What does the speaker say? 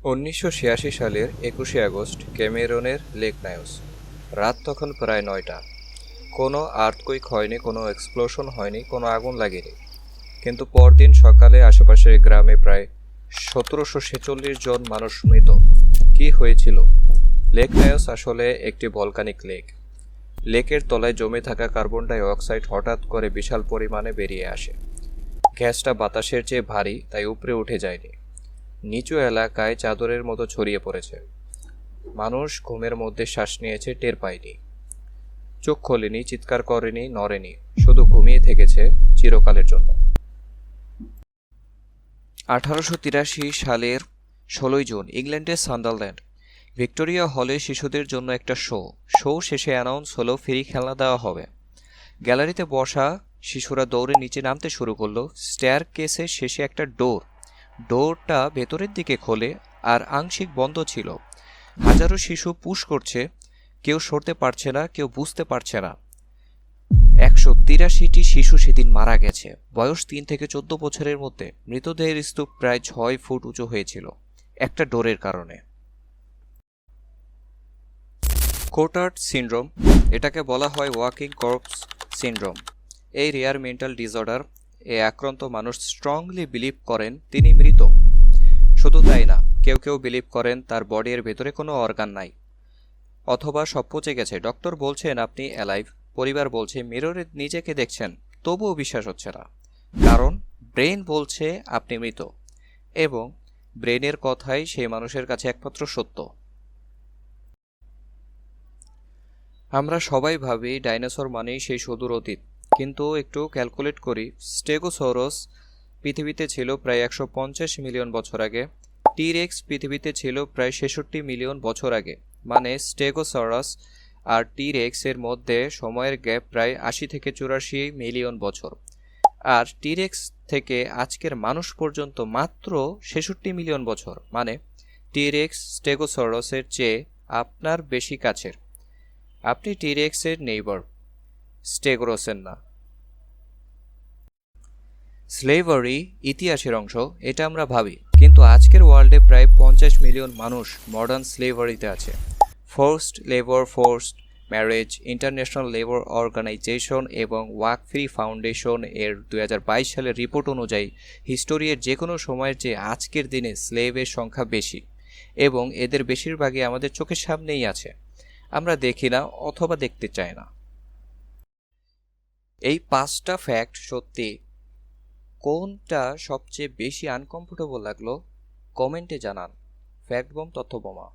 ১৯৮৬ সালের ২১শে August ক্যামেরনের lake নায়স। রাত তখন প্রায় ৯টা। কোনো আর্থকুইক হয়নি, কোনো এক্সপ্লোশন হয়নি, কোনো আগুন লাগেনি। কিন্তু পরদিন সকালে আশেপাশের গ্রামে প্রায় ১৭৪৬ জন মানুষ মৃত। কি হয়েছিল? লেক নায়স আসলে একটি ভলকানিক লেক। লেকের তলায় জমে থাকা কার্বন ডাই অক্সাইড হঠাৎ করে বিশাল পরিমাণে বেরিয়ে আসে। গ্যাসটা বাতাসের চেয়ে ভারী, তাই উপরে উঠে যায়নি। নিচু এলাকায় চাদরের মতো ছড়িয়ে পড়েছে। মানুষ ঘুমের মধ্যে শ্বাস নিয়েছে, টের পায়নি। চোখ খোলেনি, চিৎকার করেনি, নড়েনি, শুধু ঘুমিয়ে থেকেছে চিরকালের জন্য। ১৮৮৩ সালের ১৬ জুন ইংল্যান্ডের সান্ডারল্যান্ড ভিক্টোরিয়া হলে শিশুদের জন্য একটা শো শেষে অ্যানাউন্স হলো ফ্রি খেলনা দেওয়া হবে। গ্যালারিতে বসা শিশুরা দৌড়ে নিচে নামতে শুরু করলো। স্টেয়ার কেসের শেষে একটা ডোরটা ভেতরের দিকে খোলে আর আংশিক বন্ধ ছিল। হাজারো শিশু পুশ করছে, কেউ সরতে পারছে না, কেউ বুঝতে পারছে না। ১৮৩টি শিশু সেদিন মারা গেছে, বয়স ৩ থেকে ১৪ বছরের মধ্যে। মৃতদেহের স্তূপ প্রায় ৬ ফুট উঁচু হয়েছিল একটা ডোরের কারণে। কোটার্ড সিনড্রোম, এটাকে বলা হয় ওয়াকিং কর্পস সিনড্রোম। এই রেয়ার মেন্টাল ডিসঅর্ডার আক্রান্ত মানুষ স্ট্রংলি বিলিভ করেন তিনি মৃত। শুধু তাই না, কেউ কেউ বিলিভ করেন তার বডির ভেতরে কোনো অর্গান নাই, অথবা সব পচে গেছে। ডক্টর বলছেন আপনি অ্যালাইভ, পরিবার বলছে মিররে নিজেকে দেখছেন, তবুও বিশ্বাস হচ্ছে না। কারণ ব্রেন বলছে আপনি মৃত, এবং ব্রেনের কথাই সেই মানুষের কাছে একমাত্র সত্য। আমরা সবাই ভাবি ডাইনোসর মানেই সেই সুদূর অতীত, কিন্তু একটু ক্যালকুলেট করি। স্টেগোসৌরাস পৃথিবীতে ছিল প্রায় ১৫০ মিলিয়ন বছর আগে। টিরেক্স পৃথিবীতে ছিল প্রায় ৬৬ মিলিয়ন বছর আগে। মানে স্টেগোসরাস আর টিরেক্স এর মধ্যে সময়ের গ্যাপ প্রায় ৮০ থেকে ৮৪ মিলিয়ন বছর। আর টিরেক্স থেকে আজকের মানুষ পর্যন্ত মাত্র ৬৬ মিলিয়ন বছর। মানে টিরেক্স স্টেগোসরাসের চেয়ে আপনার বেশি কাছের। আপনি টিরেক্সের নেইবার, স্টেগোসের না। স্লেভারি ইতিহাসের অংশ, এটা আমরা ভাবি, কিন্তু আজকের ওয়ার্ল্ডে প্রায় ৫০ মিলিয়ন মানুষ মডার্ন স্লেভারিতে আছে। Forced labour, forced marriage, International Labour Organization এবং ওয়ার্ক ফ্রি ফাউন্ডেশন এর ২০২২ সালের রিপোর্ট অনুযায়ী হিস্টোরির যে কোনো সময়ের চেয়ে আজকের দিনে স্লেভের সংখ্যা বেশি, এবং এদের বেশিরভাগই আমাদের চোখের সামনেই আছে, আমরা দেখি না অথবা দেখতে চাই না। এই ৫টা ফ্যাক্ট সত্যি, কোনটা সবচেয়ে বেশি আনকমফোর্টেবল লাগলো কমেন্টে জানান। ফ্যাক্ট বম, তথ্য বোমা।